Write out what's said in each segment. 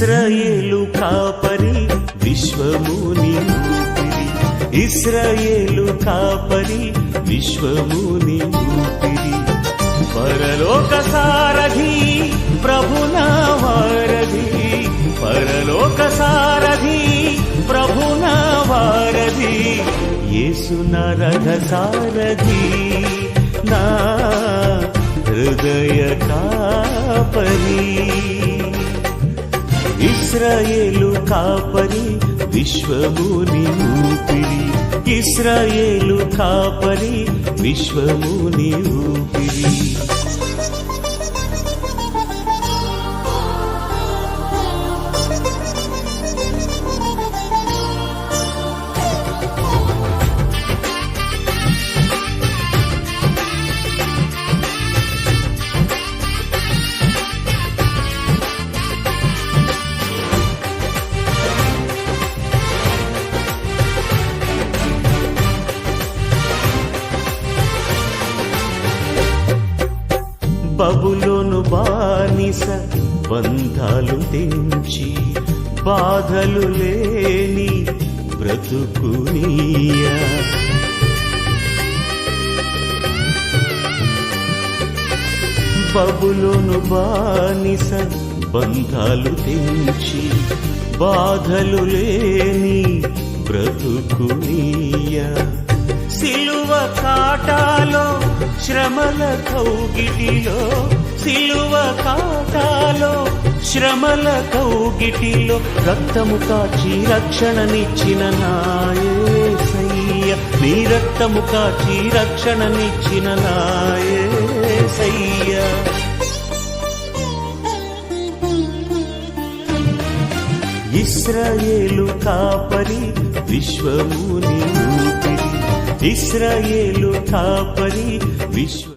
ఇశ్రాయేలు కాపరి విశ్వముని ఊపిరి, ఇశ్రాయేలు కాపరి విశ్వముని ఊపిరి. పరలోక సారథి ప్రభునా వారధి, పరలోక సారథి ప్రభునా వారధి, యేసు నా రథ సారథి, నా హృదయ కాపరి. ఇశ్రాయేలు కాపరి విశ్వముని ఊపిరి, ఇశ్రాయేలు కాపరి విశ్వముని ఊపిరి. బబులోను బానిస బంధాలు తెంచి, బాధలు లేని బ్రతుకునియా. బబులోను బానిస బంధాలు తెంచి, బాధలు లేని బ్రతుకునియా. సిలువ కాటాలో శ్రమల కౌగిటిలో, సిలువ కాటాలో శ్రమల కౌగిటిలో, రక్తము కాచి రక్షణనిచ్చిన నా యేసయ్య, నీ రక్తము కాచి రక్షణనిచ్చిన నా యేసయ్య. ఇశ్రాయేలు కాపరి విశ్వముని ఊపిరి, ఇశ్రాయేలు కాపరి విశ్వ.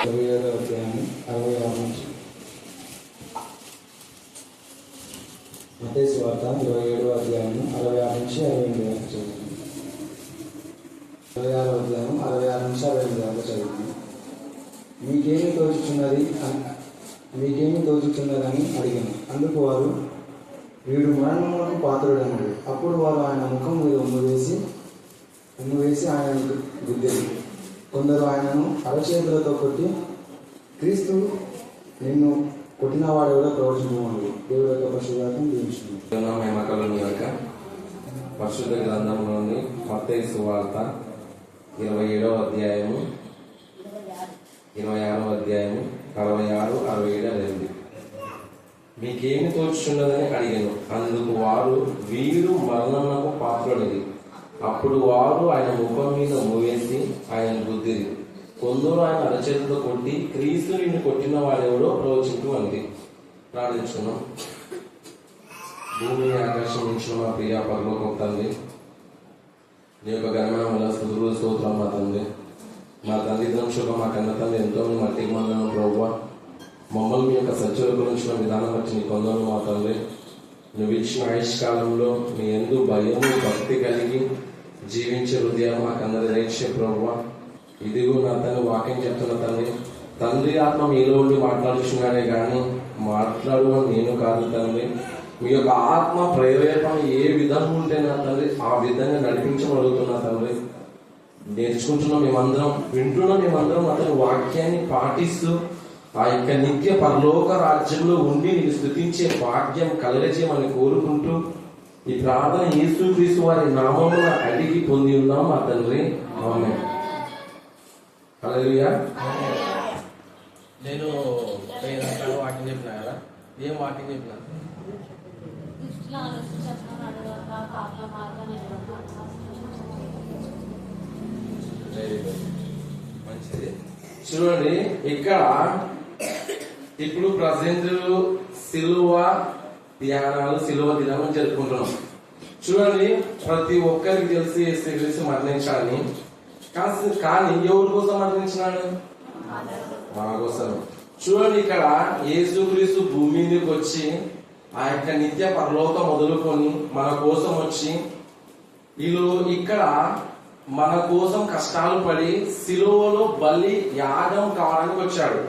27వ అధ్యాయం 66 నుంచి. మత్తయి సువార్త 27వ అధ్యాయం 66 నుంచి 68 వరకు చదువుతుంది. 26వ అధ్యాయం 66 నుంచి 68 వరకు చదువుతుంది. మీకేమి తోచుచున్నదని అడిగాను. అందుకు వారు, వీడు మరణమునకు పాత్రుడన్నాడు. అప్పుడు వారు ఆయన ముఖం మీద ఉమ్ము వేసి ఆయనను గుద్దేది. కొందరు ఆయనను అరచేతులతో కొట్టి, క్రీస్తు నిన్ను కొట్టినవాడెవడో ప్రవచించమని. దేవుడు యొక్క పరిశుద్ధాత్మ దీవించుకున్నాడు. పరిశుద్ధ గ్రంథంలోని మత్తయి సువార్త 27వ అధ్యాయము 26వ అధ్యాయము 66, 67. మీకేమి తోచుచున్నదని అడిగాను. అందుకు వారు, వీడు మరణమునకు పాత్రుడిది. అప్పుడు వారు ఆయన ముఖం మీద మూవేసి ఆయన గుద్దిరి. కొందరు ఆయన అరచేతితో కొట్టి, క్రీస్తు నిన్ను కొట్టిన వాడెవడో ప్రవచించు అంది. ప్రార్థించుకున్నాం. భూమిని ఆకాశం నుంచి మా ప్రియ పరలోకం తండ్రి, నీ యొక్క ఘనమైన స్తుతులు స్తోత్రం మా తండ్రి. మా తల్లిదండ్రుల శుభ మా కన్న తండ్రి ఎంతో మట్టికి మందను ప్రభువా, మమ్మల్ని మీ యొక్క సత్యుల గురించి విధానం బట్టి నీ కొందరు మా తండ్రి. నువ్వు ఇచ్చిన ఆయుష్కాలంలో నీ యందు భయము భక్తి కలిగి జీవించే హృదయం మాకందరి దయచే ప్రభువా. ఇదిగో నా తండ్రి వాక్యం చెప్తున్న తండ్రి ఆత్మ మీలో ఉండి మాట్లాడుచున్నాడే కానీ మాట్లాడు అని నేను కాదు తండ్రి. మీ యొక్క ఆత్మ ప్రేరేపణ ఏ విధంగా ఉంటే నా తండ్రి ఆ విధంగా నడిపించగలుగుతున్నా తండ్రి. నేర్చుకుంటున్నాం మేమందరం, వింటున్నాం మేమందరం అతని వాక్యాన్ని పాటిస్తూ ఆ యొక్క నిత్య పరలోక రాజ్యంలో ఉండి నీకు స్తుతించే భాగ్యం కలగజేయమని కోరుకుంటూ ఈ ప్రార్థన యేసుక్రీస్తు వారి నామమున అడిగి పొంది ఉన్నాం మా తండ్రి. ఆమేన్. హల్లెలూయా. నేను వాక్యం చెప్పినా కదా, ఏం వాక్యం చెప్పినా? మంచిది. చూడండి, ఇక్కడ ఇప్పుడు ప్రజెంట్ సిలువ ధ్యానాలు, సిలువ దినాలను జరుపుకుంటున్నాం. చూడండి, ప్రతి ఒక్కరికి తెలిసి యేసుక్రీస్తు మరణించాలని. కానీ ఎవరి కోసం మరణించినాడు? మన కోసం. చూడండి, ఇక్కడ యేసుక్రీస్తు భూమి మీదకి వచ్చి ఆ యొక్క నిత్య పరలోకం మొదలుకొని మన కోసం వచ్చి వీళ్ళు ఇక్కడ మన కోసం కష్టాలు పడి సిలువలో బలి యాగం కావడానికి వచ్చాడు.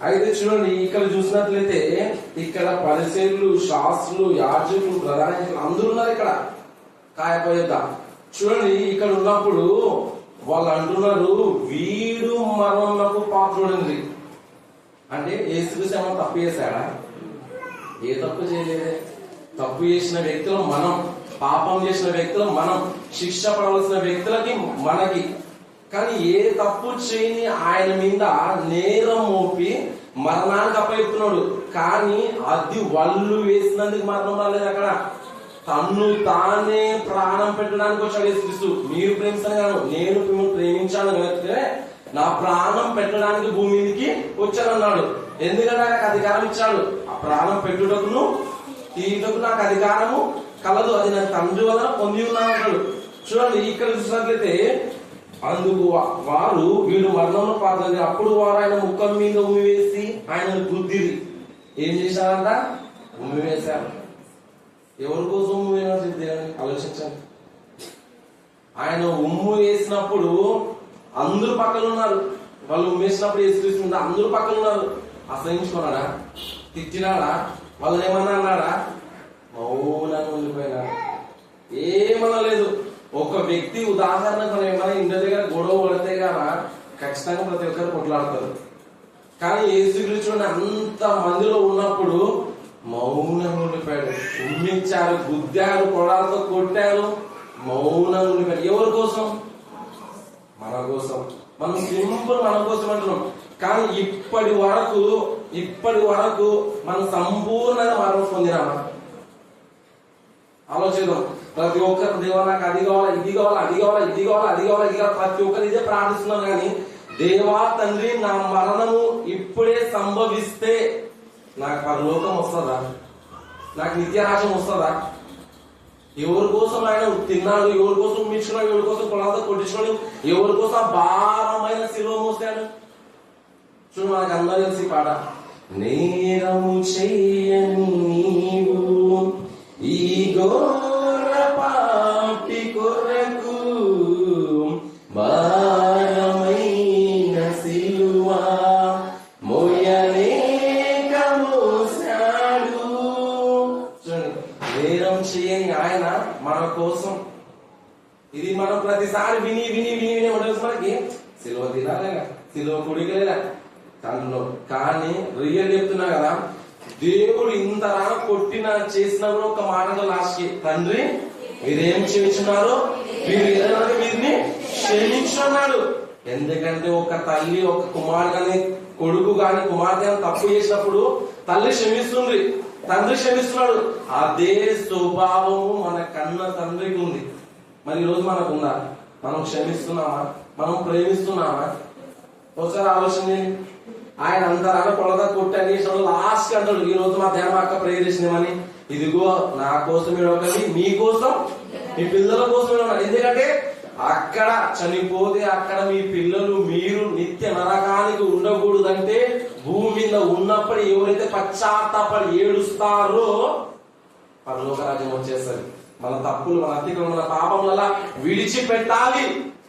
అయితే చూడండి, ఇక్కడ చూసినట్లయితే ఇక్కడ పరిసయ్యులు, శాస్త్రులు, యాజకులు, ప్రధాన అందరూ ఉన్నారు ఇక్కడ కాయపయోద్ద. చూడండి, ఇక్కడ ఉన్నప్పుడు వాళ్ళు అంటున్నారు, వీడు మరణమునకు పాత్రుడింది. అంటే యేసుక్రీస్తు ఏమన్నా తప్పు చేశాడా? ఏ తప్పు చేయలేదే. తప్పు చేసిన వ్యక్తులు మనం, పాపం చేసిన వ్యక్తులు మనం, శిక్ష పడవలసిన వ్యక్తులకి మనకి. కానీ ఏ తప్పు చేయని ఆయన మీద నేరం మోపి మరణానికి అప్పచెప్తున్నాడు. కానీ అది వాళ్ళు వేసినందుకు మరణం రాలేదు. అక్కడ తన్ను తానే ప్రాణం పెట్టడానికి వచ్చాడు యేసుక్రీస్తు. మీరు ప్రేమించాను, నేను మిమ్మల్ని ప్రేమించాను అంటే నా ప్రాణం పెట్టడానికి భూమి మీదకి వచ్చానన్నాడు. ఎందుకంటే నాకు అధికారం ఇచ్చాడు. ఆ ప్రాణం పెట్టుటకును తీయుటకు నాకు అధికారము కలదు, అది నాకు తండ్రి వలన పొంది ఉన్నాడు. చూడండి, ఇక్కడ చూసినట్లయితే అందుకు వారు, వీడు మరణంలో పాత్ర. అప్పుడు వారు ఆయన ముఖం మీద ఉమ్మి వేసి ఆయన గుద్దిరి. ఏం చేశారంట? ఉమ్మి వేశారు. ఎవరి కోసం ఉమ్ము వేయాలని ఆలోచించండి. ఆయన ఉమ్ము వేసినప్పుడు అందరూ పక్కన ఉన్నారు. వాళ్ళు ఉమ్మేసినప్పుడు యేసుక్రీస్తు అందరూ పక్కన ఉన్నారు. అసహించుకున్నాడా? తిట్టినాడా? వాళ్ళని ఏమన్నా అన్నాడా? మౌనంగా ఉండిపోయినాడు. ఏమన్నా లేదు. ఒక వ్యక్తి ఉదాహరణకు మనం ఏమైనా ఇంటి దగ్గర గొడవ పడితే గానా ఖచ్చితంగా ప్రతి ఒక్కరు కొట్లాడతారు. కానీ యేసుక్రీస్తు అంత మందిలో ఉన్నప్పుడు మౌనంగా ఉండిపోయాడు. ఉమ్మించారు, గుద్దారు, కొడాలతో కొట్టారు, మౌనంగా ఉండిపోయాడు. ఎవరి కోసం? మన కోసం. మనం సింపుల్ మన కోసం అంటున్నాం. కానీ ఇప్పటి వరకు మనం సంపూర్ణంగా మరణం పొందినామా? ఆలోచిద్దాం. ప్రతి ఒక్కరు దేవా నాకు అది కావాలా, ఇది కావాలా, అది కావాలా, ఇది కావాలా, అది కావాలా, ఇది కావాలి, ప్రతి ఒక్కరు ఇదే ప్రార్థిస్తున్నాం. కానీ దేవా తండ్రి, నా మరణము ఇప్పుడే సంభవిస్తే నాకు పరలోకం వస్తుందా? నాకు నిత్యరాజ్యం వస్తుందా? ఎవరి కోసం ఆయన తిన్నాడు, ఎవరి కోసం మించుకున్నాడు, ఎవరి కోసం కొలాతో కొట్టించుకున్నాడు, ఎవరి కోసం భారమైన శిలువ మోసాడు. చూడు, మనకు అందరూ తెలిసి పాట. నేరము చెయ్యని నీవు ఈ ఘోర పాపి కొరకు భారమైన సిలువా మోయలేక మోసాడు. చూడండి, నేరం చేయని ఆయన మన కోసం. ఇది మనం ప్రతిసారి విని విని విని విని ఉండదు. మనకి సిలువ తినాలేగా, సిలువ కుడికలేదా అంటున్నావు. కానీ రియల్ చెప్తున్నా కదా, దేవుడు ఇంతలా కొట్టిన చేసిన ఒక మాటలో లాస్ట్కి, తండ్రి మీరేం క్షమించున్నారో వీరిని క్షమించున్నాడు. ఎందుకంటే ఒక తల్లి ఒక కుమారుడు కానీ కొడుకు కానీ కుమార్తె కానీ తప్పు చేసినప్పుడు తల్లి క్షమిస్తుంది, తండ్రి క్షమిస్తున్నాడు. అదే స్వభావము మన కన్న తండ్రికి ఉంది. మరి ఈరోజు మనకుందా? మనం క్షమిస్తున్నామా? మనం ప్రేమిస్తున్నామా? ఒకసారి ఆలోచన చేయండి. ఆయన అంతరాన కొలత కొట్టాలి లాస్ట్ అంటాడు, ఈ రోజు మా ధ్యానం అక్క ప్రేయర్ చేసినామని, ఇదిగో నా కోసం ఒకటి, మీకోసం మీ పిల్లల కోసం. ఎందుకంటే అక్కడ చనిపోతే అక్కడ మీ పిల్లలు మీరు నిత్య నరకానికి ఉండకూడదంటే భూమి మీద ఉన్నప్పుడు ఎవరైతే పశ్చాత్తాపడి ఏడుస్తారో పరలోక రాజ్యం వచ్చేస్తారు. మన తప్పులు, మన అతిక్రమం, మన పాపం వల్ల విడిచిపెట్టాలి.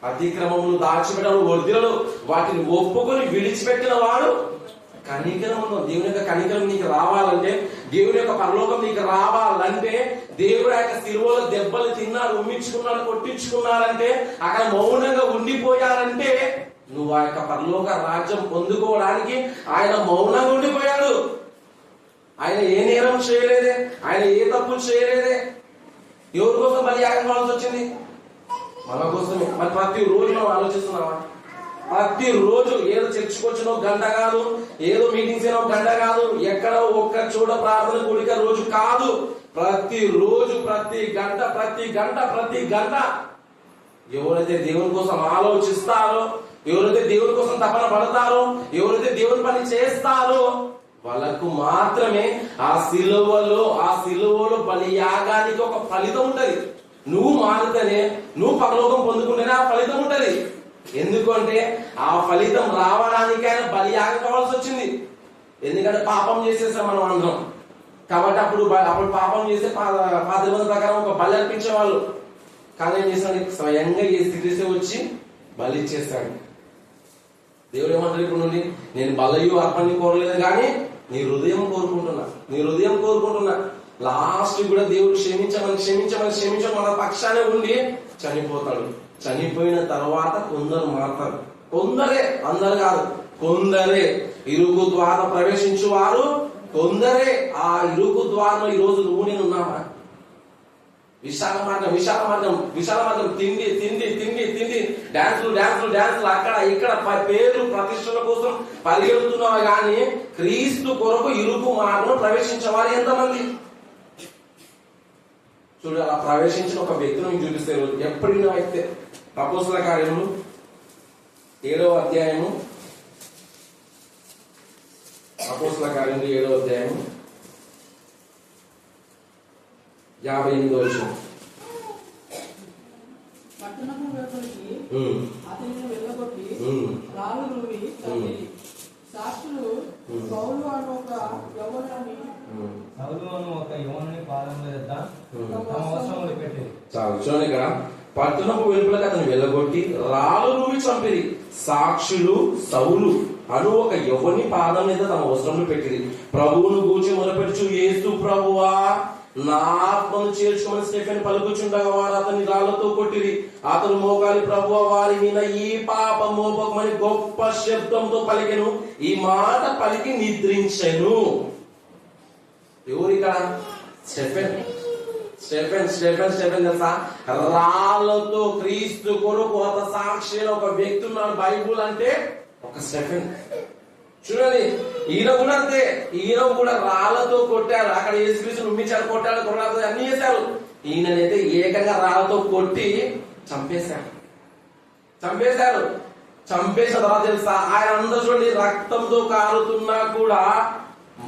అతిక్రమములు దాచిపెట్టాలి, వర్ధిలను వాటిని ఒప్పుకొని విడిచిపెట్టిన వాడు కనికరం. దేవుని యొక్క కనికరం నీకు రావాలంటే, దేవుని యొక్క పరలోకం నీకు రావాలంటే, దేవుడు ఆ యొక్క సిలువలో దెబ్బలు తిన్నాడు, ఉమ్మించుకున్నాడు, కొట్టించుకున్నారంటే, అక్కడ మౌనంగా ఉండిపోయారంటే నువ్వు ఆ యొక్క పరలోక రాజ్యం పొందుకోవడానికి ఆయన మౌనంగా ఉండిపోయాడు. ఆయన ఏ నేరం చేయలేదే, ఆయన ఏ తప్పు చేయలేదే. ఎవరి కోసం బలియాగం కావాల్సి వచ్చింది? మన కోసమే. మరి ప్రతి రోజు మనం ఆలోచిస్తున్నావా? ప్రతి రోజు ఏదో చర్చకొచ్చినో గంట కాదు, ఏదో మీటింగ్స్ అయినా గంట కాదు, ఎక్కడ ఒక్క చోట ప్రార్థన కూడిక రోజు కాదు, ప్రతి రోజు ప్రతి గంట ప్రతి గంట ప్రతి గంట ఎవరైతే దేవుని కోసం ఆలోచిస్తారో, ఎవరైతే దేవుని కోసం తపన పడతారో, ఎవరైతే దేవుని పని చేస్తారో వాళ్ళకు మాత్రమే ఆ సిలువలో బలియాగానికి ఒక ఫలితం ఉంటది. నువ్వు మారితేనే, నువ్వు పరలోకం పొందుకుంటేనే ఆ ఫలితం ఉంటది. ఎందుకంటే ఆ ఫలితం రావడానికి ఆయన బలియాగం కావాల్సి వచ్చింది. ఎందుకంటే పాపం చేసేసాం మనం అందరం. కాబట్టి అప్పుడు పాపం చేసే పాదల ప్రకారం ఒక బలి అర్పించేవాళ్ళు. కానీ ఏం చేస్తాడు? స్వయంగా ఏ స్థితి వచ్చి బలి ఇచ్చేస్తాడు. దేవుడు ఏమంటారు ఇప్పుడు నుండి? నేను బలయు అర్పణ కోరలేదు కానీ నీ హృదయం కోరుకుంటున్నా. లాస్ట్ కూడా దేవుడు క్షమించమని మన పక్షానే ఉండి చనిపోతాడు. చనిపోయిన తర్వాత కొందరు మారుతారు. కొందరే, అందరు కాదు, కొందరే ఇరుకు ద్వారా ప్రవేశించువారు కొందరే. ఆ ఇరుకు ద్వారంలో ఈ రోజు నువ్వు నేను ఉన్నావా? విశాల మార్గం తిండి డాన్సులు అక్కడ ఇక్కడ పేరు ప్రతిష్టల కోసం పరిగెడుతున్నావా గాని క్రీస్తు కొరకు ఇరుకు మార్గం ప్రవేశించేవారు ఎంతమంది? చూడు, అలా ప్రవేశించిన ఒక వ్యక్తిని మీకు చూపిస్తే ఎప్పటికీ అయితే అపోస్తల కార్యములు 7వ అధ్యాయము, అపోస్తల కార్యములు 7వ అధ్యాయము 58వ వచనం. పట్టణము వెలుపలికి అతనిని వెళ్ళగొట్టి రాళ్ళు రువి చంపిరి. సాక్షులు పౌలు అను ఒక యవ్వనుని పాదముల యొద్ద తమ వస్త్రములు పెట్టిరి. చాలు చూడండి, ఇక్కడ పట్టణపు వెలుపలకి అతను వెళ్ళగొట్టి రాళ్ళు రువి చంపిరి. సాక్షులు సౌలు అను ఒక యవ్వని పాదం మీద తమ వస్త్రములు పెట్టిరి. ప్రభువును గూర్చి మొదలుపెట్టుచు, యేసు ప్రభువా నా ఆత్మను చేర్చుకోమని స్టెఫెన్ పలుకుచుండగా వారు అతని రాళ్లతో కొట్టిరి. అతను మోకాలి, ప్రభువా వారి మీద ఈ పాప మోపకమని గొప్ప శబ్దంతో పలికెను. ఈ మాట పలికి నిద్రించెను. ఎవరు ఇక్కడ? స్టెఫెన్ తెలుసా? రాళ్లతో క్రీస్తు కొరకు ఒక సాక్షి ఒక వ్యక్తి ఉన్నాడు. బైబుల్ అంటే ఒక స్టెఫెన్. చూడండి, ఈయన కూడా అంతే. ఈయన కూడా రాళ్లతో కొట్టారు. అక్కడ యేసుక్రీస్తును ఉమ్మించారు, కొట్టాడు, కొట్టాడు, అన్ని చేశారు. ఈయనైతే ఏకంగా రాళ్లతో కొట్టి చంపేశారు. చంపేసిన తర్వాత తెలుసా, ఆయన అందరూ చూడండి రక్తంతో కారుతున్నా కూడా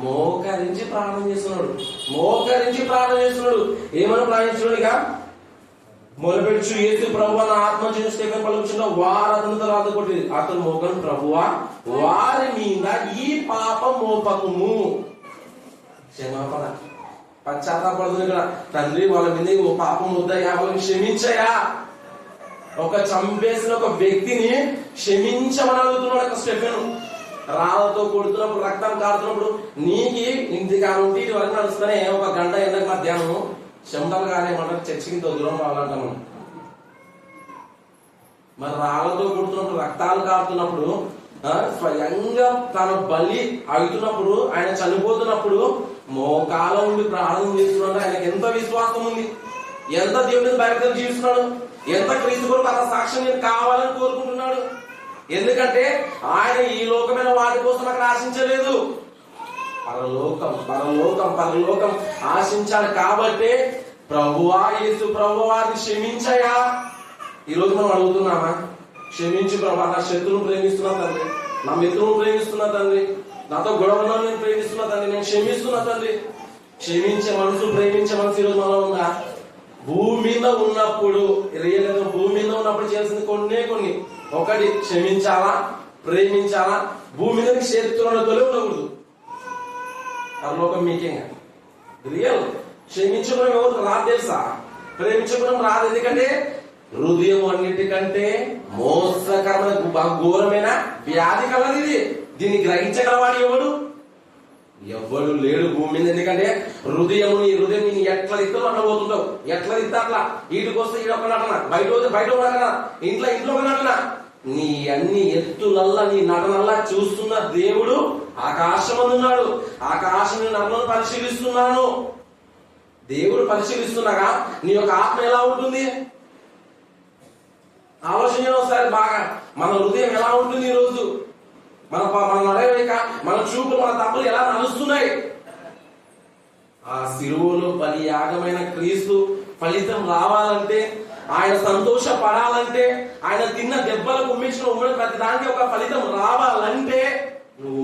మోకరించి ప్రార్థన చేస్తున్నాడు. ఏమని ప్రార్థించున్నాడు? ఇక మొదలుపెచ్చు యేసు ప్రభువా నా ఆత్మ చేసిన స్టెఫెన్ పలుకుచున్న వారు అతనితో రాత కొట్టి అతను మోకను ప్రభువా వారి మీద ఈ పాపం మోపకము. క్షమాపణ పశ్చాత్తాపడుతుంది ఇక్కడ. తండ్రి వాళ్ళ మీద ఓ పాపం వద్దయా, వాళ్ళని క్షమించయా. ఒక చంపేసిన ఒక వ్యక్తిని క్షమించమని అడుగుతున్నాడు ఒక స్టెఫెన్. రాళ్ళతో కొడుతున్నప్పుడు, రక్తం కారుతున్నప్పుడు, నీకి ఇంటికి ఉంటే ఇటు వరకు నడుస్తూనే ఒక గంట ఎండకు మధ్యాహ్నం చెమటలు కానేమంటారు, చర్చికి దూరం రావాలంటాము. మరి రాళ్ళతో కొడుతున్నప్పుడు, రక్తాలు కారుతున్నప్పుడు, స్వయంగా తన బలి అవుతున్నప్పుడు, ఆయన చనిపోతున్నప్పుడు మోకాల ఉండి ప్రార్థన చేస్తున్నాడు. ఆయనకి ఎంత విశ్వాసం ఉంది, ఎంత దేవుడిని భయభక్తులు జీవిస్తున్నాడు, ఎంత క్రీస్తు కొరకు అతని సాక్ష్యం నేను కావాలని కోరుకుంటున్నాడు. ఎందుకంటే ఆయన ఈ లోకమైన వాటి కోసం అక్కడ ఆశించలేదు, పరలోకం పరలోకం పరలోకం ఆశించాలి. కాబట్టి ప్రభువా యేసు ప్రభువారిని క్షమించయా. ఈరోజు మనం అడుగుతున్నామా? క్షమించు ప్రభా, నా శత్రువును ప్రేమిస్తున్నా తండ్రి, నా మిత్రులను ప్రేమిస్తున్నా తండ్రి, నాతో గొడవలను నేను ప్రేమిస్తున్నా తండ్రి, నేను క్షమిస్తున్నా తండ్రి. క్షమించే మనసు, ప్రేమించే మనసు ఈరోజు మనలో ఉందా? భూమి మీద ఉన్నప్పుడు, రియల్గా భూమి మీద ఉన్నప్పుడు చేయాల్సింది కొన్ని. ఒకటి క్షమించాలా, ప్రేమించాలా. భూమి మీద శత్రువులను తొలి ఉండకూడదు. పరలోకం మీకేగా రియల్. క్షమించడం ఎవరు రాదు తెలుసా? ప్రేమించడం రాదు. ఎందుకంటే హృదయం అన్నిటికంటే మోసకరమైన ఘోరమైన వ్యాధి కలది ఇది. దీన్ని గ్రహించగలవాడు ఎవడు లేడు భూమి మీద. ఎందుకంటే నీ హృదయం నేను ఎట్లా తిత్తావు అట్లా పోతుంటావు, ఎట్లా తిత్తా అట్లా. వీటికి వస్తే ఈడ ఒక నటన, బయట ఒక నటన, ఇంట్లో ఒక నటన. నీ అన్ని ఎత్తులల్లా, నీ నటనల్లా చూస్తున్న దేవుడు ఆకాశం ఉన్నాడు. ఆకాశం నటనను పరిశీలిస్తున్నాను. దేవుడు పరిశీలిస్తున్నాగా నీ యొక్క ఆత్మ ఎలా ఉంటుంది ఆలోచన ఒకసారి బాగా. మన హృదయం ఎలా ఉంటుంది ఈ రోజు? మన నడవలేక, మన చూపులు, మన తప్పులు ఎలా నడుస్తున్నాయి? ఆ శిలువలో బలి యాగమైన క్రీస్తు ఫలితం రావాలంటే, ఆయన సంతోషపడాలంటే, ఆయన తిన్న దెబ్బలకు ఉమ్మించిన ప్రతి దానికి ఒక ఫలితం రావాలంటే నువ్వు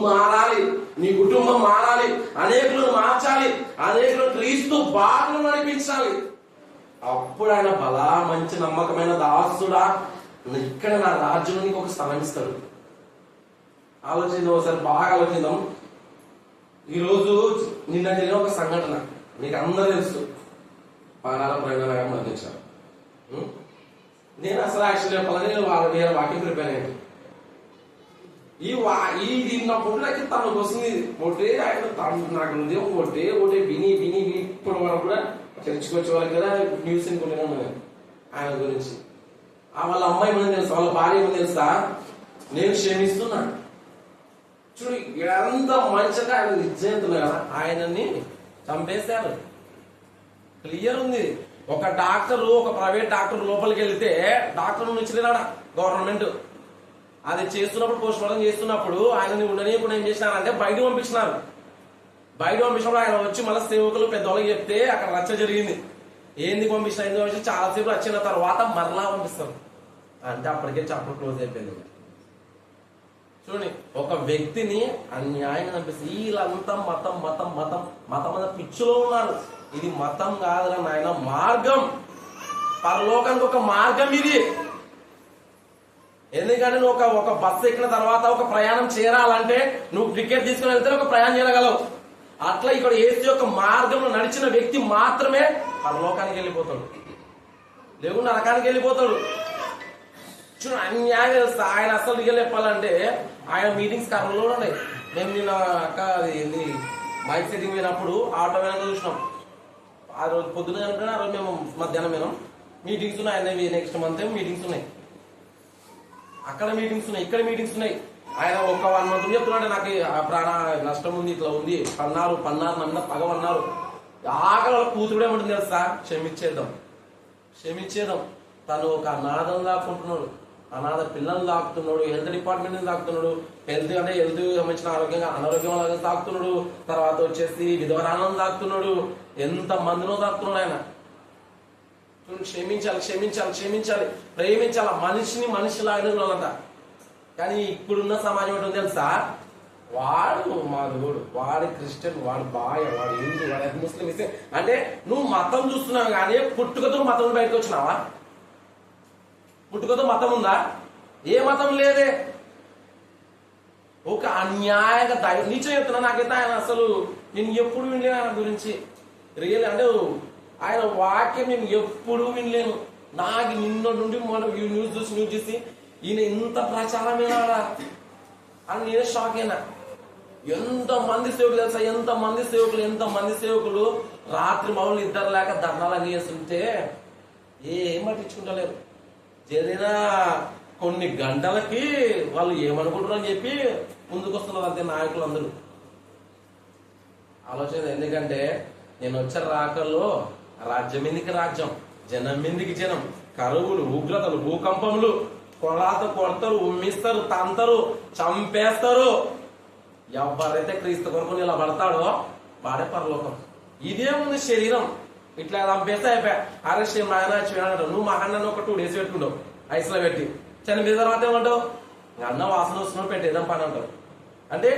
మారాలి, నీ కుటుంబం మారాలి, అనేకులను మార్చాలి, అనేకులను క్రీస్తు బాటలు నడిపించాలి. అప్పుడు ఆయన బలా మంచి నమ్మకమైన దాసుడా, ఇక్కడ నా రాజ్యంలో నీకు ఒక స్థలం ఇస్తాడు. ఆలోచిద్దాం ఒకసారి, బాగా ఆలోచిద్దాం. ఈరోజు నిన్న జరిగిన ఒక సంఘటన మీకు అందరూ తెలుసు. పానాల ప్రయోజన గారు మరణించారు. నేను అసలు యాక్చువల్ చెప్పాలని వేరే వాక్యం ప్రిపేర్ అయ్యాను. ఈ దీన్నప్పుడు నాకు తనకు వస్తుంది ఒకటే, ఆయన నాకు హృదయం ఒకటే విని ఇప్పుడు వరకు కూడా చర్చకు వచ్చే వాళ్ళకి కదా న్యూస్ అనుకుంటున్నాను ఆయన గురించి. వాళ్ళ అమ్మాయి ఏమని తెలుసా, వాళ్ళ భార్య ఏమని తెలుసా, నేను క్షమిస్తున్నా. చూడు ఎంత మంచిగా ఆయన నిజంతున్నా కదా, ఆయనని చంపేశారు. క్లియర్ ఉంది. ఒక డాక్టర్, ఒక ప్రైవేట్ డాక్టర్ లోపలికి వెళ్తే డాక్టర్ నుంచి గవర్నమెంట్ అది చేస్తున్నప్పుడు, పోస్ట్ మార్టం చేస్తున్నప్పుడు ఆయనని ఉండనీయకుండా ఏం చేసినారంటే బయట పంపించినారు. బయట పంపించినప్పుడు ఆయన వచ్చి మళ్ళీ సేవకులు పెద్దవాళ్ళకి చెప్తే అక్కడ రచ్చ జరిగింది. ఎందుకు పంపించిన చాలాసేపు వచ్చిన తర్వాత మరలా పంపిస్తారు అంటే అప్పటికే చాప్టర్ క్లోజ్ అయిపోయింది. చూడండి, ఒక వ్యక్తిని అన్యాయంగా అనిపిస్తుంది. వీళ్ళంతా మతం అన్న పిచ్చులో ఉన్నారు. ఇది మతం కాదురా నాయన, మార్గం, పరలోకానికి ఒక మార్గం ఇది. ఎందుకంటే నువ్వు ఒక బస్సు ఎక్కిన తర్వాత ఒక ప్రయాణం చేరాలంటే నువ్వు టికెట్ తీసుకుని వెళ్తే ఒక ప్రయాణం చేయగలవు. అట్లా ఇక్కడ యేసు యొక్క మార్గంలో నడిచిన వ్యక్తి మాత్రమే పరలోకానికి వెళ్ళిపోతాడు, లేకుండా నరకానికి వెళ్ళిపోతాడు. చూడు అన్యాయం. ఆయన అసలు దిగలు చెప్పాలంటే ఆయన మీటింగ్స్ కర్రలో ఉన్నాయి. మేము నిన్న అది ఏంది మైక్ సెట్టింగ్ పోయినప్పుడు ఆటో వెనక చూసినాం. ఆ రోజు పొద్దున కనుక, ఆ రోజు మేము మధ్యాహ్నం మేము మీటింగ్స్ ఉన్నాయి. ఆయన నెక్స్ట్ మంత్ ఏమో మీటింగ్స్ ఉన్నాయి, అక్కడ మీటింగ్స్ ఉన్నాయి, ఇక్కడ మీటింగ్స్ ఉన్నాయి. ఆయన ఒక 1 month చెప్తున్నాడు, నాకు ప్రాణ నష్టం ఉంది, ఇట్లా ఉంది, పన్నారు నన్న పగవన్నారు. ఆకలి వాళ్ళ కూతురుడే ఉంటుంది తెలుసా, క్షమించేద్దాం. తను ఒక అనాథం దాక్కుంటున్నాడు, అనాథ పిల్లలు దాక్కుతున్నాడు, హెల్త్ డిపార్ట్మెంట్ దాక్కుతున్నాడు, హెల్త్ సంబంధించిన అనారోగ్యం దాక్కుతున్నాడు, తర్వాత వచ్చేసి విధవరాలను దాక్కుతున్నాడు, ఎంత మందినో దాక్కున్నాడు ఆయన. క్షమించాలి, ప్రేమించాలి, మనిషిలాగానే వాళ్ళంట. కానీ ఇప్పుడున్న సమాజం ఏంటో తెలుసా, వాడు మా దేవుడు, వాడి క్రిస్టియన్, వాడు బాయ్, వాడు హిందూ, వాడు ముస్లిం ఇస్తే అంటే నువ్వు మతం చూస్తున్నావు కానీ పుట్టుకతో మతం బయటకు వచ్చినావా? పుట్టుకతో మతం ఉందా? ఏ మతం లేదే. ఒక అన్యాయంగా నీచం చెప్తున్నా. నాకైతే ఆయన అసలు నేను ఎప్పుడు వినలేను ఆయన గురించి. రియల్ అంటే ఆయన వాక్యం నేను ఎప్పుడు వినలేను. నాకు నిన్న నుండి మనం న్యూస్ చూసి ఈయన ఎంత ప్రచారమేనాడా అని నేనే షాక్ అయినా. ఎంతమంది సేవకులు తెలుసా, ఎంతమంది సేవకులు రాత్రి మౌలు ఇద్దరు లేక ధర్నాలు చేస్తుంటే ఏం పట్టించుకుంటలేరు. జరిగిన కొన్ని గంటలకి వాళ్ళు ఏమనుకుంటున్నారని చెప్పి ముందుకు వస్తున్నారు అంతే నాయకులు అందరూ. ఆలోచన. ఎందుకంటే నేను వచ్చే రాకల్లో రాజ్యం మీదికి రాజ్యం, జనం మీదికి జనం, కరువులు, ఉగ్రతలు, భూకంపములు, కొడతారు, ఉమ్మిస్తారు, తంతరు, చంపేస్తారు. ఎవరైతే క్రీస్తు కొరకు ఇలా పడతాడో వాడే పరలోకం. ఇదే ఉంది శరీరం. ఇట్లా చంపేస్తే అయిపోయా. అరెస్ట్ ఆయన వచ్చినాడు. నువ్వు మా అన్న ఒక 2 days పెట్టుకుంటావు ఐస్లో పెట్టి. చనిపోయిన తర్వాత ఏమంటావు? అన్న వాసన వస్తున్నావు పెట్టేద్దాం పని అంటావు. అంటే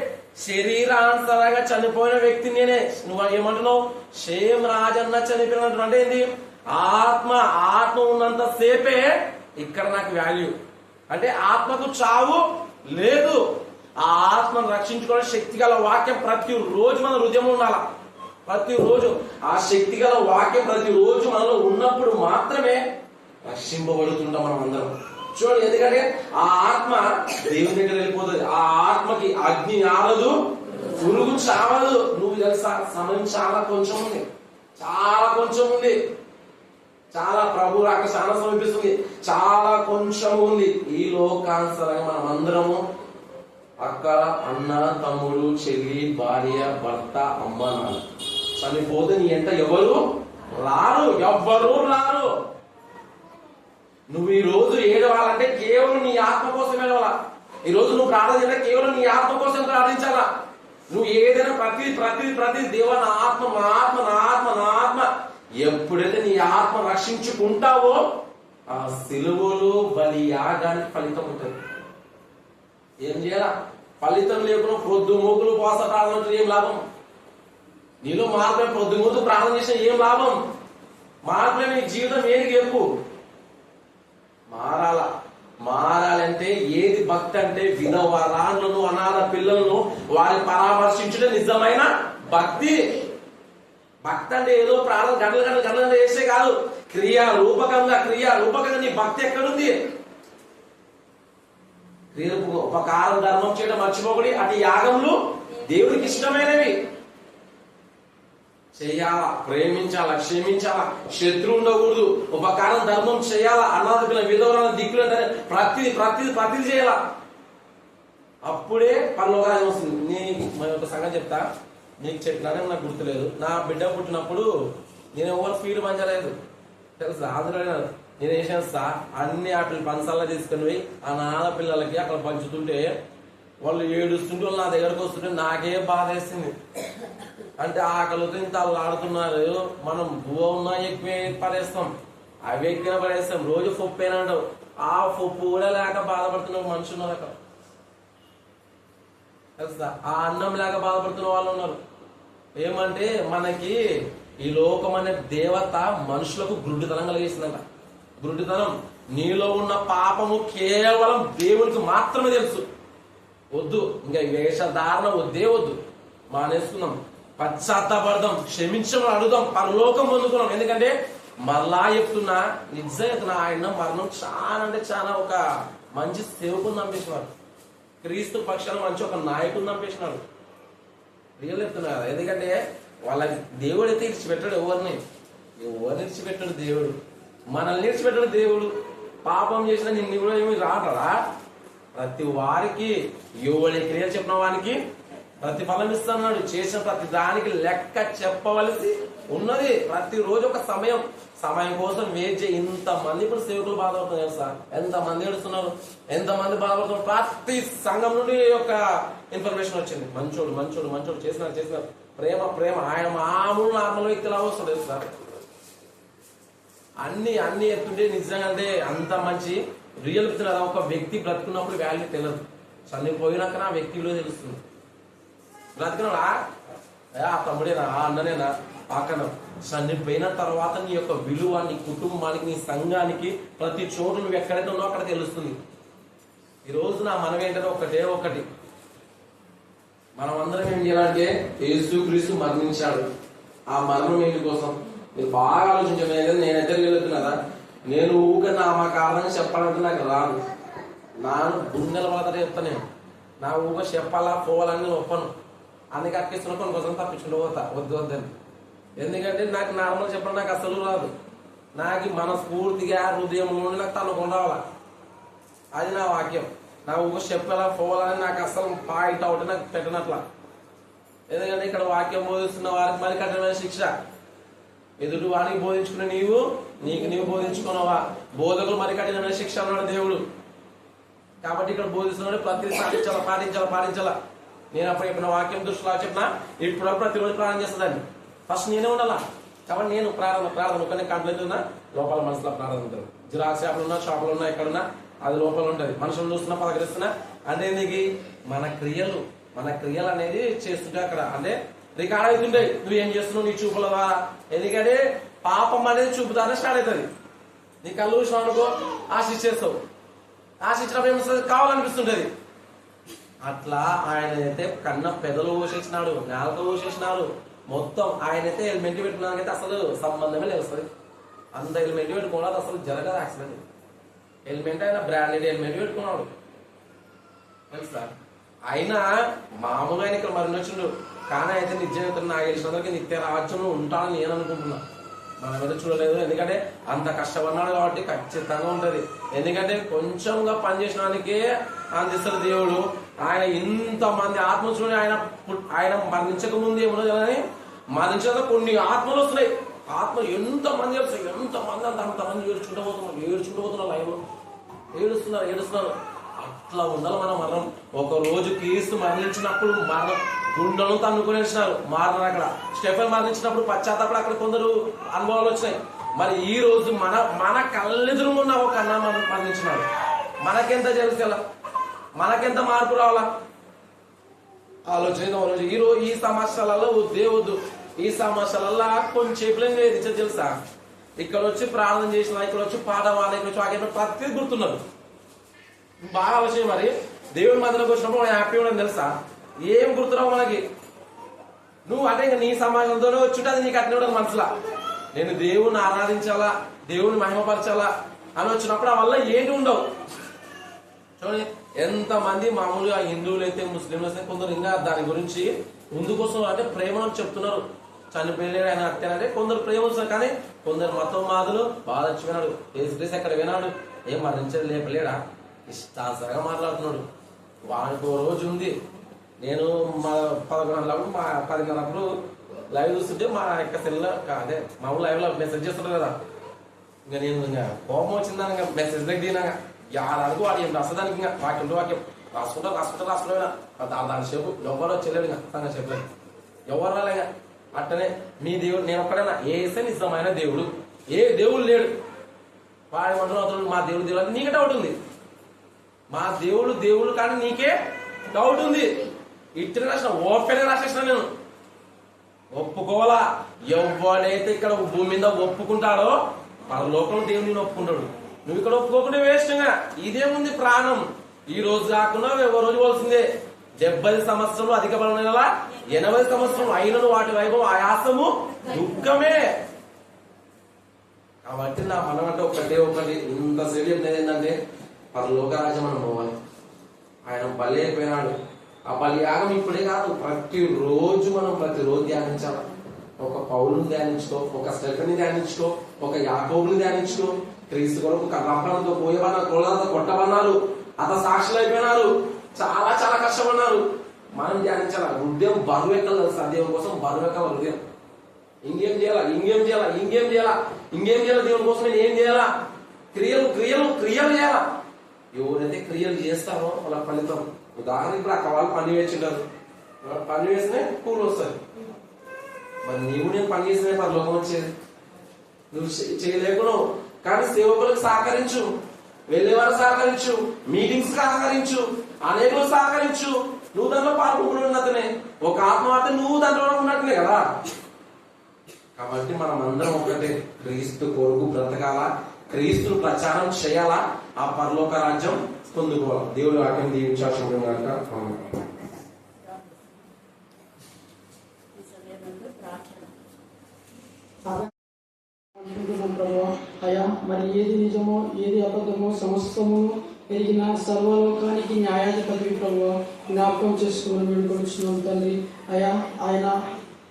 శరీరానుసారంగా చనిపోయిన వ్యక్తి నేనే. నువ్వు ఏమంటున్నావు? షేమ్ రాజన్న చనిపోయిన అంటున్నావు. అంటే ఏంటి? ఆత్మ ఉన్నంత సేపే ఇక్కడ నాకు వాల్యూ. అంటే ఆత్మకు చావు లేదు. ఆ ఆత్మను రక్షించుకోవడం శక్తి గల వాక్యం ప్రతిరోజు మన హృదయంలో ఉండాల. ప్రతిరోజు ఆ శక్తి గల వాక్యం ప్రతిరోజు మనలో ఉన్నప్పుడు మాత్రమే రక్షింపబడుతుంటాం మనం అందరం. చూడండి, ఎందుకంటే ఆ ఆత్మ దేవుని దగ్గర వెళ్ళిపోతుంది. ఆ ఆత్మకి అగ్ని ఆరదు, పురుగు చావదు. నువ్వు తెలుసా, సమయం చాలా కొంచెం ఉంది. చాలా ప్రభు అక్కడ చాలా సమీపిస్తుంది. చాలా కొంచెం ఉంది. ఈ లోకానుసారంగా మనం అందరము అక్క, అన్న, తమ్ముడు, చెల్లి, భార్య, భర్త, అమ్మ, నాన్న చనిపోతే నీ ఎంట ఎవ్వరు రారు. నువ్వు ఈ రోజు ఏడవాలంటే కేవలం నీ ఆత్మ కోసం ఏడవాలా. ఈ రోజు నువ్వు ప్రార్థన చేయాలంటే కేవలం నీ ఆత్మ కోసం ప్రార్థించాలా. నువ్వు ఏదైనా ప్రతి దేవ నా ఆత్మ ఎప్పుడైతే నీ ఆత్మ రక్షించుకుంటావో ఆ సిలువలో బలి యాగానికి ఫలితం ఉంటుంది. ఏం చేయాలా? ఫలితం లేకుండా పొద్దు మూకులు పోస ప్రార్థన ఏం లాభం? నీలో మార్పులే. పొద్దు మూతు ప్రార్థన చేసిన ఏం లాభం? మార్పులే. నీ జీవితం ఏది చెప్పు? మారాలంటే ఏది భక్తి అంటే విధవరాళ్లను, అనాథ పిల్లలను వారిని పరామర్శించడం నిజమైన భక్తి. భక్తి అంటే ఏదో ప్రార్థన గంటలు చేస్తే కాదు. క్రియారూపకంగా నీ భక్తి ఎక్కడుంది? ఉపకారం ధర్మం చేయడం మర్చిపోకూడదు. అటు యాగములు దేవుడికి ఇష్టమైనవి చేయాలా, ప్రేమించాలా, క్షమించాలా, శత్రువు ఉండకూడదు, ఉపకారం ధర్మం చేయాలా, అనాథ పిల్లల విధవరాల దిక్కులు ప్రతిది చేయాలా. అప్పుడే పరలోకానికి వస్తుంది. నేను ఒక సంగతి చెప్తా, నీకు చెప్పినానే నాకు గుర్తులేదు. నా బిడ్డ పుట్టినప్పుడు నేను ఎవరు ఫీడ్ పంచలేదు తెలుసా. అందులో నేను ఏం చేస్తా, అన్ని వాటిని పంచాలా తీసుకుని పోయి ఆ నాన్న పిల్లలకి అక్కడ పంచుతుంటే వాళ్ళు ఏడుస్తుంటే వాళ్ళు నా దగ్గరకు వస్తుంటే నాకే బాధ వేసింది. అంటే ఆకలితో ఇంత ఆడుతున్నారు. మనం బువ ఉన్నా ఎక్కువ పడేస్తాం, అవి ఎక్కువ పడేస్తాం. రోజు పప్పు ఏనంటావు. ఆ పప్పు కూడా లేక బాధపడుతున్న మనుషులు ఉన్నారు అక్కడ తెలుసా. ఆ అన్నం లేక బాధపడుతున్న వాళ్ళు ఉన్నారు. ఏమంటే మనకి ఈ లోకం అనే దేవత మనుషులకు గుడ్డితనం కలిగిస్తుందంట. గుడ్డితనం. నీలో ఉన్న పాపము కేవలం దేవునికి మాత్రమే తెలుసు. వద్దు, ఇంకా వేషధారణ వద్దు, మానేసుకున్నాం. పశ్చాత్తాపడదాం, క్షమించమని అడుగుదాం, పరలోకం పొందుకున్నాం. ఎందుకంటే మరలా చెప్తున్నా, నిజంగా ఆయన మరణం చాలా అంటే చాలా ఒక మంచి సేవకుని చంపేసినాడు. క్రీస్తు పక్షాన మంచి ఒక నాయకుని చంపేసినాడు. రియల్ చెప్తున్నా కదా. ఎందుకంటే వాళ్ళకి దేవుడు అయితే ఇడిచిపెట్టాడు. ఎవరిని ఇడిచిపెట్టాడు దేవుడు. మనల్ని ఇడిచిపెట్టాడు దేవుడు. పాపం చేసిన నిన్ను కూడా ఏమి రాడరా. ప్రతి వారికి ఎవరి క్రియలు చెప్పిన వానికి ప్రతిఫలం ఇస్తున్నాడు. చేసిన ప్రతి దానికి లెక్క చెప్పవలసి ఉన్నది. ప్రతిరోజు ఒక సమయం కోసం వెయిట్ చేయి. ఇంతమంది ఇప్పుడు సేవకులు బాధపడుతున్నారు సార్. ఎంతమంది ఏడుస్తున్నారు, ఎంతమంది బాధపడుతున్నారు. ప్రతి సంఘం నుండి ఒక ఇన్ఫర్మేషన్ వచ్చింది. మంచోడు చేసినారు. ప్రేమ. ఆయన మామూలు నార్మల్ వ్యక్తిలా వస్తుంది సార్. అన్ని ఎత్తుంటే నిజంగా అంటే అంత మంచి రియల్. ఒక వ్యక్తి బ్రతుకున్నప్పుడు వాల్యూ తెలియదు, చనిపోయినాక ఆ వ్యక్తి విలువ తెలుస్తుంది. బ్రతికినాడా? ఆ తమ్ముడేనా, ఆ అన్ననేనా, పక్కన చనిపోయిన తర్వాత నీ యొక్క విలువ నీ కుటుంబానికి, నీ సంఘానికి, ప్రతి చోటు నువ్వు ఎక్కడైతే ఉన్నావు అక్కడ తెలుస్తుంది. ఈ రోజు నా మనం ఏంటంటే ఒకటి, మనం అందరం ఏం చేయాలంటే యేసుక్రీస్తు మరణించాడు. ఆ మరణం ఏంటి కోసం మీరు బాగా ఆలోచించాను. నేనైతే వెళ్తున్నారా, నేను ఊక నా మా కారణంగా చెప్పాలంటే నాకు రాదు. నా గుండెల వాళ్ళ చెప్తా నేను. నా ఊక చెప్పాలా పోవాలని నేను ఒప్పను. అందుకే అక్కిస్తున్న కొన్ని కోసం తప్పించుకుంటూ పోతా వద్దని. ఎందుకంటే నాకు నార్మల్ చెప్పడం నాకు అసలు రాదు. నాకు మనస్ఫూర్తిగా హృదయం నుండి నాకు తనుకొని రావాలా. అది నా వాక్యం. నా ఊక చెప్పాలా పోవాలని నాకు అసలు పాయింట్ అవుట్ నాకు పెట్టనట్లా. ఎందుకంటే ఇక్కడ వాక్యం బోధిస్తున్న వారికి మరి కఠినమైన శిక్ష. ఎదుటి వాడికి బోధించుకున్న నీకు బోధించుకున్నావా, బోధకులు మరి కఠినమైన శిక్ష అన్నాడు దేవుడు. కాబట్టి ఇక్కడ బోధిస్తున్నాడు ప్రతిదీ పాటించాలా. నేను అప్పుడు చెప్పిన వాక్యం దృష్టిలో చెప్పినా ఇప్పుడు ప్రతిరోజు ప్రార్థన చేస్తుందండి. ఫస్ట్ నేనే ఉండాలా. కాబట్టి నేను ప్రార్థన ఒకనే కంప్లైంట్ ఉన్నా లోపల మనసులో ప్రార్థన ఉంటుంది. జిరాక్స్ షాపులు ఉన్నా, షాపులు ఉన్నా, ఎక్కడున్నా అది లోపల ఉంటుంది. మనుషులు చూస్తున్నా, పలకరిస్తున్నా. అంటే నీకు మన క్రియలు అనేది చేస్తుంటే అక్కడ అంటే రికార్డ్ అవుతుంటాయి. నువ్వు ఏం చేస్తున్నావు నీ చూపుల ద్వారా. ఎందుకంటే పాపం అనేది చూపుతానే స్టార్ట్ అవుతుంది. నీ కళ్ళు చూసినావు అనుకో ఆశించేస్తావు. ఆశించినప్పుడు ఏమొస్తుంది, కావాలనిపిస్తుంటది. అట్లా ఆయన అయితే కన్న పెదలు పోసేసినాడు, నేలతో పోసేసినాడు. మొత్తం ఆయనైతే హెల్మెట్ పెట్టుకున్నాకైతే అసలు సంబంధమే లేదు. అంత హెల్మెట్ పెట్టుకోవడం అసలు జరగదు యాక్సిడెంట్. హెల్మెట్ ఆయన బ్రాండెడ్ హెల్మెట్ పెట్టుకున్నాడు తెలుసా. అయినా మామూలుగా ఆయన ఇక్కడ మరణించిండు. కానీ అయితే నిజం నాకు తెలిసినందుకు నిత్య రాజ్యంలో ఉంటానని నేను అనుకుంటున్నా. మన మీద చూడలేదు. ఎందుకంటే అంత కష్టపడినాడు కాబట్టి ఖచ్చితంగా ఉంటది. ఎందుకంటే కొంచెంగా పనిచేసడానికే అందిస్తాడు దేవుడు. ఆయన ఇంతమంది ఆత్మలు చూడండి. ఆయన మరణించక ముందు ఏమన్నా కానీ మరణించక కొన్ని ఆత్మలు వస్తున్నాయి. ఆత్మ ఎంతమంది వస్తాయి, ఎంతమంది అంతమంది ఏడ్చుకుంటూ పోతున్నారు. లైవ్ ఏడుస్తున్నారు. అట్లా ఉండాలి మన మరణం. ఒక రోజు క్రీస్తు మరణించినప్పుడు మరణం గుండెలను తన్నుకునేసినారు మారినారు. అక్కడ స్టెఫెన్ మరణించినప్పుడు పశ్చాత్తాపడు అక్కడ కొందరు అనుభవాలు వచ్చినాయి. మరి ఈ రోజు మన కళ్ళెదురు ఉన్న ఒక అన్న మరణించినాడు. మనకెంత తెలుసుకోవాలా, మనకెంత మార్పు రావాలా ఆలోచన. ఈ సమస్యలలో వద్దు. ఈ సమస్యలలో కొంచెం లేదు తెలుసా. ఇక్కడ వచ్చి ప్రార్థన చేసిన, ఇక్కడ వచ్చి పాట పాడ, ఇక్కడ వచ్చి వాక్యం ప్రతి గుర్తున్నారు. బాగా ఆలోచన. మరి దేవుడి మందిరంకి వచ్చినప్పుడు హ్యాపీ ఉండడం తెలుసా. ఏం గుర్తురావు మనకి. నువ్వు అంటే ఇంకా నీ సమాజంతోనే వచ్చుంటే అది నీకు అట్నే ఉండదు మనసులా. నేను దేవుణ్ణి ఆరాధించాలా, దేవుని మహిమపరచాలా అని వచ్చినప్పుడు ఆ వల్ల ఏంటి ఉండవు. చూడండి ఎంతమంది మామూలుగా హిందువులు అయితే ముస్లింలు అయితే కొందరు ఇంకా దాని గురించి ముందుకోసం అంటే ప్రేమను చెప్తున్నారు. చనిపోయలేడు ఆయన హత్యాలంటే కొందరు ప్రేమ వస్తారు. కానీ కొందరు మతం మాదులు బాధ వచ్చిపోయినాడు. ఏసుక్రీస్తు ఎక్కడ వినాడు, ఏం మరణించడు, లేపలేడా, ఇష్టాసరగా మాట్లాడుతున్నాడు. వాడికి ఓ రోజు ఉంది. నేను మా 11 గంటలప్పుడు మా 10 గంటలప్పుడు లైవ్ చూస్తుంటే మా యొక్క సెల్ అదే మామూలు లైవ్ లో మెసేజ్ చేస్తుంటారు కదా. ఇంకా నేను ఇంకా కోపం వచ్చిందని ఇంకా మెసేజ్ దగ్గర దిగినాక యాదానికి వాడు ఏం రాసేదానికి ఇంకా వాక్యం రాసుకుంటా దాని సేపు ఎవరో చెల్లెడు ఇంకా తన చెప్పలేదు. ఎవరు రాలేగా. అట్టనే మీ దేవుడు నేను ఒక్కడైనా ఏసే నిజమైన దేవుడు, ఏ దేవుడు లేడు. వాడి మంటలు మా దేవుడు అని నీకే డౌట్ ఉంది. మా దేవుడు కానీ నీకే డౌట్ ఉంది. ఇట్లా రాసిన ఓపెన్ రాసేసిన నేను ఒప్పుకోవాలా. ఎవడైతే ఇక్కడ భూమి మీద ఒప్పుకుంటాడో పరలోకంలో దేవుడిని ఒప్పుకుంటాడు. నువ్వు ఇక్కడ ఒప్పుకోకుండా వేస్ట్గా ఇదేముంది ప్రాణం. ఈ రోజు కాకుండా ఎవరు రోజు పోల్సిందే. 70 సంవత్సరాలు అధిక బలం 80 సంవత్సరం అయినను వాటి వైభవం ఆయాసము దుఃఖమే. కాబట్టి నా మనం అంటే ఒకటి ఇంత శరీరం ఏంటంటే పరలోక రాజ్యం మనం పోవాలి. ఆయన బలి అయిపోయినాడు. ఆ బలియాగం ఇప్పుడే కాదు, ప్రతిరోజు ధ్యానించాలి. ఒక పౌలుని ధ్యానించుకో, ఒక స్టెఫెన్ని ధ్యానించుకో, ఒక యాకోబుని ధ్యానించుకో. క్రీస్తు కొరకు కర్రపడంతో పోయేవన్నారు, కోళ్ళతో కొట్టబన్నారు, అత సాక్షులు అయిపోయినారు, చాలా చాలా కష్టపడినారు. మనం ధ్యానించాల. హృదయం బరువు ఎక్కలు దేవుని కోసం, బరువు ఎక్కల హృదయం. ఇంకేం చేయాలా దేవుని కోసం నేను ఏం చేయాలా? క్రియలు చేయాలా. ఎవరైతే క్రియలు చేస్తారో వాళ్ళ ఫలితం. ఉదాహరణ ఇప్పుడు అక్క వాళ్ళు పని వేసింటారు, పని వేసినే కూలి వస్తుంది. మరి నీవు నేను పని చేసినా పరలోకం వచ్చేది. నువ్వు చేయలేకున్నావు కానీ సేవకులకు సహకరించు, వెళ్ళేవారు సహకరించు, మీటింగ్స్ సహకరించు, అనేకులు సహకరించు, నువ్వు దాంట్లో పాల్గొంటున్నతనే. ఒక ఆత్మవార్త నువ్వు దాంట్లో ఉన్నట్టునే కదా. కాబట్టి మనం అందరం ఒకటే, క్రీస్తు కొరకు బ్రతకాల, క్రీస్తును ప్రచారం చేయాలా, ఆ పరలోక రాజ్యం పొందుకోవాలి. దేవుడు వాక్యం దీవించాల్సింది కనుక అనుకుంటున్నాం ప్రభువా. అయ్యా మరి ఏది నిజమో ఏది అబద్ధమో సమస్తము ఎరిగిన సర్వలోకానికి న్యాయాధిపతి ప్రభువా, జ్ఞాపకం చేసుకుని వేడుకొచ్చున్నాం తండ్రి. అయ్యా ఆయన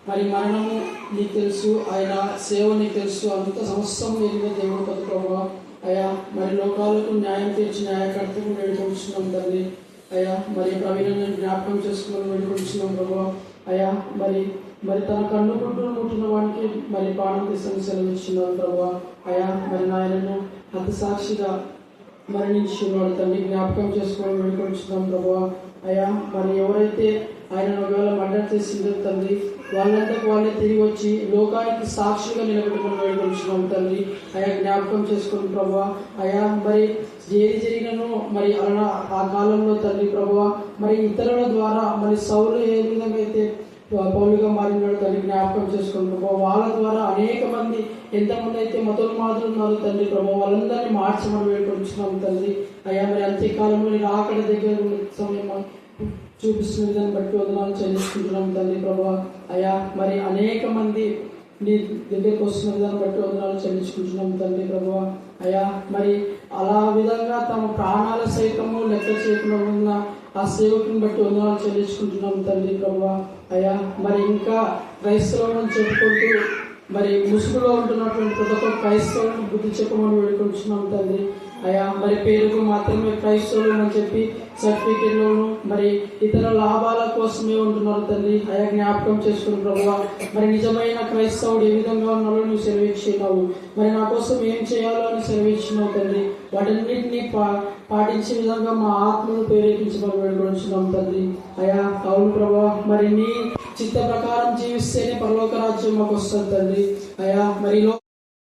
మరి మరణము నీకు తెలుసు, ఆయన సేవ నీకు తెలుసు, అంత సమస్తము ఎరిగిన దేవుడు కదా ప్రభువా. అయ్యా మరి లోకాలకు న్యాయం తీర్చి న్యాయకర్తకు వేడుకొచ్చున్నాం తండ్రి. అయ్యా మరి ప్రవీణను జ్ఞాపకం చేసుకుని వేడుకొచ్చున్నాం ప్రభువా. అయ్యా మరి తన కన్ను గుడ్డును ముట్టిన వానికి మరి ప్రాణం తీసుకుని సెలవిస్తున్నాడు ప్రభువా. అయ్యా మరి నాయనను హతసాక్షిగా మరణించున్నాడు తండ్రి, జ్ఞాపకం చేసుకొని వేడుకొచ్చున్నాం ప్రభువా. అయ్యా మరి ఎవరైతే ఆయన ఒకవేళ మర్డర్ చేసిందో తండ్రి, వాళ్ళంతకు వాళ్ళే తిరిగి వచ్చి లోకానికి సాక్షిగా నిలబెట్టుకుని వేడుకొచ్చున్నాం తండ్రి. అయ్యా జ్ఞాపకం చేసుకుని ప్రభువా. అయ్యా మరి ఏది జరిగినను మరి అలా ఆ కాలంలో తండ్రి ప్రభువా, మరి ఇతరుల ద్వారా మరి సౌలు ఏ విధంగా అయితే పౌలుగా మారినాడు తండ్రి, జ్ఞాపకం చేసుకుని ప్రభావ. వాళ్ళ ద్వారా అనేక మంది, ఎంతమంది అయితే మతలు మాత్రం ఉన్నారు తండ్రి ప్రభావ, వాళ్ళందరినీ మార్చమని వేడుకొచ్చున్నాం తండ్రి. అయ్యా మరి అంత్యకాలంలో నేను ఆకడ దగ్గర సమయం చూపిస్తున్న విధాన్ని బట్టి వందనాలు చెల్లించుకుంటున్నాం తండ్రి ప్రభావ. అయ్యా మరి అనేక మంది నీ దగ్గరకు వస్తున్న విధాన్ని బట్టి వందనాలు చెల్లించుకుంటున్నాం తండ్రి ప్రభువ. అయ్యా మరి అలా విధంగా తమ ప్రాణాల సైతము లెక్క చేయకుండా ఉన్న ఆ సేవకుని బట్టి వందనాలు చెల్లించుకుంటున్నాం తండ్రి ప్రభువ. అయ్యా మరి ఇంకా క్రైస్తవులను చెప్పుకుంటూ మరి ముసుగులో ఉంటున్నటువంటి ప్రతి ఒక్క క్రైస్తవులను బుద్ధి చెప్పమని వేడుకుంటున్నాం తండ్రి. అయ్యా మరి పేరుకు మాత్రమే క్రైస్తవులు అని చెప్పి సర్టిఫికెట్లను మరి ఇతర లాభాల కోసమే ఉంటున్నారు తండ్రి. అయ్యా జ్ఞాపకం చేసుకుని ప్రభువా, మరి నిజమైన క్రైస్తవుడు ఏ విధంగా ఉన్నారో నువ్వు సెలవిచ్చినావు, మరి నా కోసం ఏం చేయాలో అని సెలవిచ్చినావు తండ్రి. వాటన్నిటినీ పాటించే విధంగా మా ఆత్మను ప్రేరేపించమని వేడుకుంటున్నాం తండ్రి. అయ్యా అవును ప్రభువా, మరి నీ చిత్త ప్రకారం జీవిస్తేనే పరలోక రాజ్యం మాకు వస్తుంది తండ్రి. అయ్యా మరి